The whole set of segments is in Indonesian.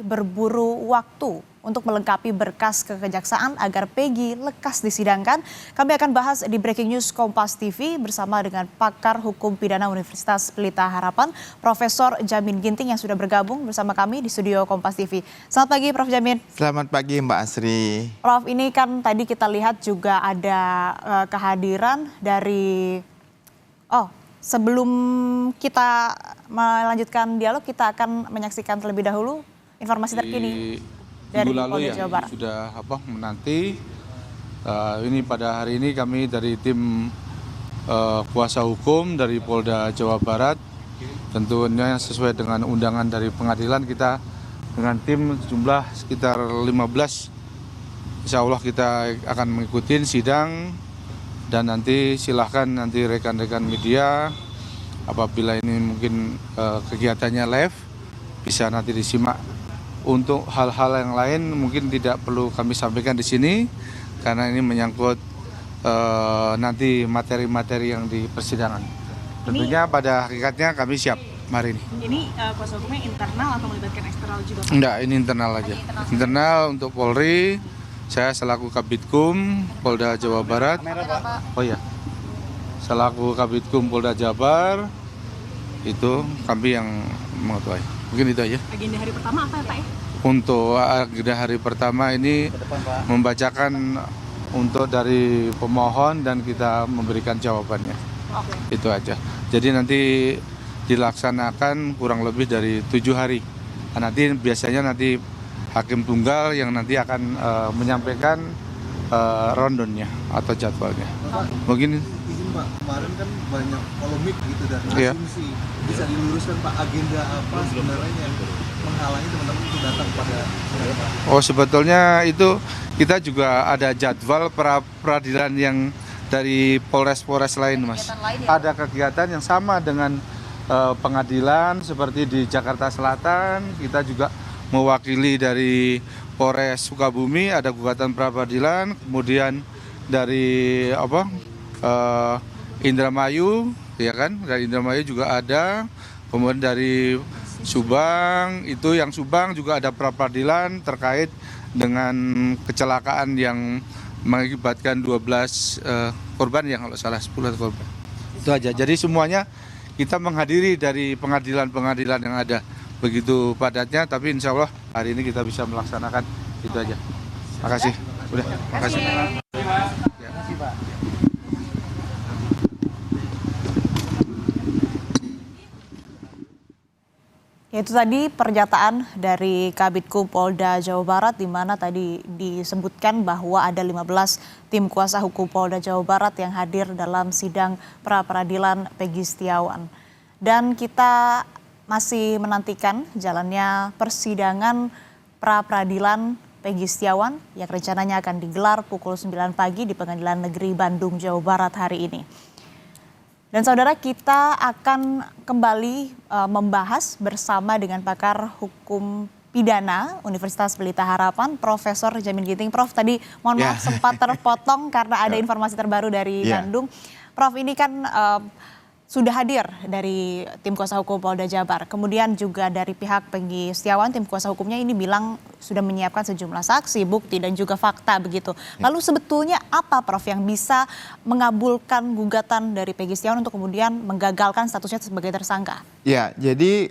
berburu waktu untuk melengkapi berkas kekejaksaan agar Peggy lekas disidangkan. Kami akan bahas di Breaking News Kompas TV bersama dengan pakar hukum pidana Universitas Pelita Harapan, Profesor Jamin Ginting yang sudah bergabung bersama kami di studio Kompas TV. Selamat pagi Prof Jamin. Selamat pagi Mbak Asri. Prof, ini kan tadi kita lihat juga ada kehadiran dari... sebelum kita melanjutkan dialog, kita akan menyaksikan terlebih dahulu informasi terkini dari Polda Jawa Barat. Sudah menanti. Ini pada hari ini kami dari tim kuasa hukum dari Polda Jawa Barat, tentunya sesuai dengan undangan dari pengadilan, kita dengan tim jumlah sekitar 15. Insya Allah kita akan mengikuti sidang. Dan nanti silahkan nanti rekan-rekan media apabila ini mungkin kegiatannya live bisa nanti disimak. Untuk hal-hal yang lain mungkin tidak perlu kami sampaikan di sini karena ini menyangkut nanti materi-materi yang di persidangan. Tentunya pada hakikatnya kami siap hari ini. Ini kuasa hukumnya internal atau melibatkan eksternal juga? Enggak, ini internal aja. Internal untuk Polri. Saya selaku Kabitkum Polda Jawa Barat. Oh iya, selaku Kabitkum Polda Jabar itu kami yang mengetuai. Mungkin itu aja. Agenda hari pertama apa ya Pak ya? Untuk agenda hari pertama ini membacakan untuk dari pemohon dan kita memberikan jawabannya. Itu aja. Jadi nanti dilaksanakan kurang lebih dari 7 hari. Nah, nanti biasanya nanti Hakim Tunggal yang nanti akan menyampaikan rondonnya atau jadwalnya. Mungkin izin Pak, kemarin kan banyak polemik gitu dan asumsi. Bisa diluruskan Pak, agenda apa sebenarnya yang menghalangi teman-teman untuk datang pada Pak? Oh, sebetulnya itu kita juga ada jadwal peradilan yang dari Polres lain, Mas. Ada kegiatan yang sama dengan pengadilan seperti di Jakarta Selatan, kita juga mewakili dari Polres Sukabumi ada gugatan pra-peradilan, kemudian dari Indramayu, ya kan? Dari Indramayu juga ada, kemudian dari Subang, itu yang Subang juga ada pra-peradilan terkait dengan kecelakaan yang mengakibatkan 12 korban, yang kalau salah 10 korban. Itu aja. Jadi semuanya kita menghadiri dari pengadilan-pengadilan yang ada. Begitu padatnya, tapi insya Allah hari ini kita bisa melaksanakan itu aja. Makasih. Udah, makasih. Itu tadi pernyataan dari Kabitkum Polda Jawa Barat, di mana tadi disebutkan bahwa ada 15 tim kuasa hukum Polda Jawa Barat yang hadir dalam sidang pra-peradilan Peggy Setiawan. Dan kita masih menantikan jalannya persidangan pra-peradilan Peggy Setiawan yang rencananya akan digelar pukul 9 pagi di Pengadilan Negeri Bandung, Jawa Barat hari ini. Dan saudara, kita akan kembali membahas bersama dengan pakar hukum pidana Universitas Pelita Harapan, Profesor Jamin Ginting. Prof, tadi mohon maaf sempat terpotong karena ada informasi terbaru dari Bandung. Prof, ini kan sudah hadir dari tim kuasa hukum Polda Jabar. Kemudian juga dari pihak Peggy Setiawan, tim kuasa hukumnya ini bilang sudah menyiapkan sejumlah saksi, bukti, dan juga fakta begitu. Lalu sebetulnya apa Prof yang bisa mengabulkan gugatan dari Peggy Setiawan untuk kemudian menggagalkan statusnya sebagai tersangka? Ya, jadi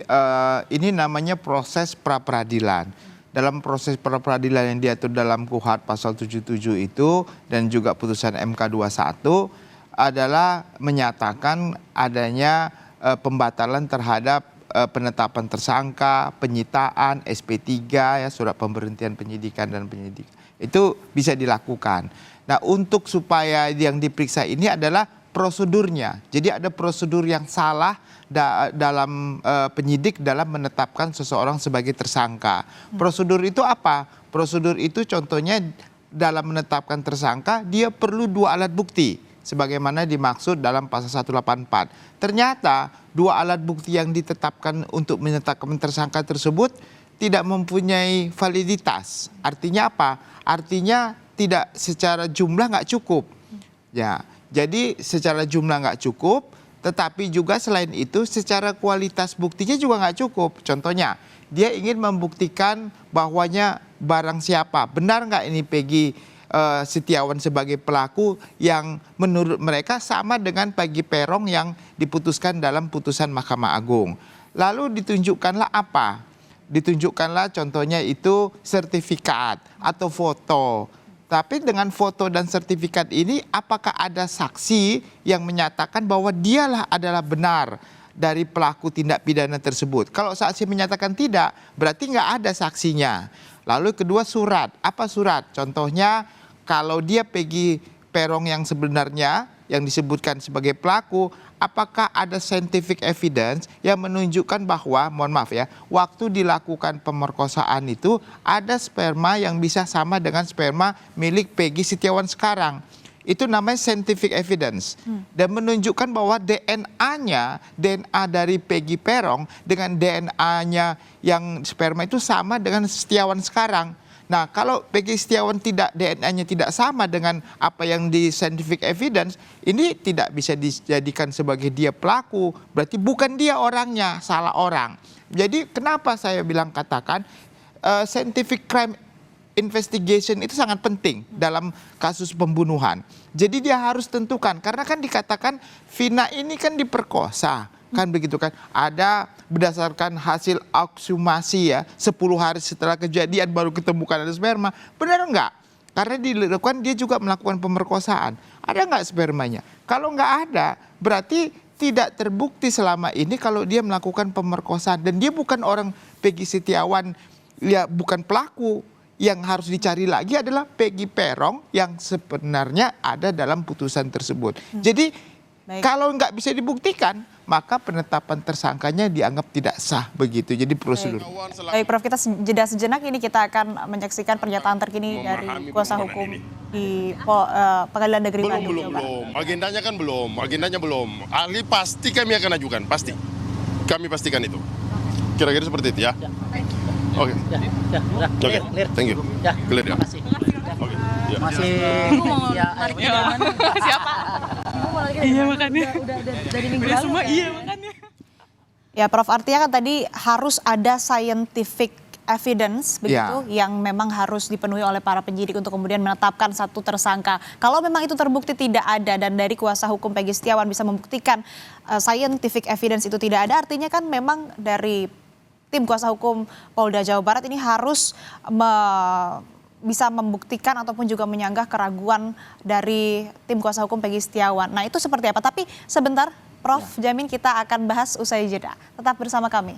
ini namanya proses pra-peradilan. Dalam proses pra-peradilan yang diatur dalam KUHP pasal 77 itu dan juga putusan MK 21 adalah menyatakan adanya pembatalan terhadap penetapan tersangka, penyitaan, SP3, ya, surat pemberhentian penyidikan dan penyidik. Itu bisa dilakukan. Nah, untuk supaya yang diperiksa ini adalah prosedurnya. Jadi ada prosedur yang salah dalam penyidik dalam menetapkan seseorang sebagai tersangka. Prosedur itu apa? Prosedur itu contohnya dalam menetapkan tersangka dia perlu 2 alat bukti, sebagaimana dimaksud dalam pasal 184. Ternyata 2 alat bukti yang ditetapkan untuk menetapkan tersangka tersebut tidak mempunyai validitas. Artinya apa? Artinya tidak secara jumlah nggak cukup. Ya, jadi secara jumlah nggak cukup, Tetapi juga selain itu secara kualitas buktinya juga nggak cukup. Contohnya, dia ingin membuktikan bahwanya barang siapa. Benar nggak ini Peggy Setiawan sebagai pelaku yang menurut mereka sama dengan Peggy Peron yang diputuskan dalam putusan Mahkamah Agung. Lalu ditunjukkanlah apa? Ditunjukkanlah contohnya itu sertifikat atau foto. Tapi dengan foto dan sertifikat ini apakah ada saksi yang menyatakan bahwa dialah adalah benar dari pelaku tindak pidana tersebut? Kalau saksi menyatakan tidak, berarti nggak ada saksinya. Lalu kedua surat. Apa surat? Contohnya kalau dia Peggy Peron yang sebenarnya yang disebutkan sebagai pelaku, apakah ada scientific evidence yang menunjukkan bahwa, mohon maaf ya, waktu dilakukan pemerkosaan itu ada sperma yang bisa sama dengan sperma milik Peggy Setiawan sekarang. Itu namanya scientific evidence. Dan menunjukkan bahwa DNA-nya, DNA dari Peggy Peron dengan DNA-nya yang sperma itu sama dengan Setiawan sekarang. Nah, kalau Peggy Setiawan DNA-nya tidak sama dengan apa yang di scientific evidence, ini tidak bisa dijadikan sebagai dia pelaku. Berarti bukan dia orangnya, salah orang. Jadi kenapa saya bilang katakan scientific crime investigation itu sangat penting dalam kasus pembunuhan. Jadi dia harus tentukan, karena kan dikatakan Vina ini kan diperkosa. Kan begitu kan, ada berdasarkan hasil ekshumasi ya, 10 hari setelah kejadian baru ketemukan ada sperma. Benar enggak? Karena dilakukan dia juga melakukan pemerkosaan. Ada enggak spermanya? Kalau enggak ada, berarti tidak terbukti selama ini kalau dia melakukan pemerkosaan. Dan dia bukan orang Peggy Setiawan, ya bukan pelaku. Yang harus dicari lagi adalah Peggy Peron yang sebenarnya ada dalam putusan tersebut. Jadi kalau nggak bisa dibuktikan, maka penetapan tersangkanya dianggap tidak sah begitu. Jadi prosedur. Baik Prof, kita jeda sejenak, ini kita akan menyaksikan pernyataan terkini dari kuasa hukum di Pengadilan Negeri Bandung. Belum. Agendanya belum. Ahli pasti kami akan ajukan, pasti. Kami pastikan itu. Kira-kira seperti itu ya. Oke. Oke. Thank you. Clear ya. Oke. Masih ya, Siapa? Iya makanya. Udah dari minggu lalu. Semua iya makanya. Ya Prof, artinya kan tadi harus ada scientific evidence begitu yang memang harus dipenuhi oleh para penyidik untuk kemudian menetapkan satu tersangka. Kalau memang itu terbukti tidak ada dan dari kuasa hukum Peggy Setiawan bisa membuktikan scientific evidence itu tidak ada, artinya kan memang dari tim kuasa hukum Polda Jawa Barat ini harus bisa membuktikan ataupun juga menyanggah keraguan dari tim kuasa hukum Peggy Setiawan. Nah itu seperti apa? Tapi sebentar Prof Jamin, kita akan bahas usai jeda. Tetap bersama kami.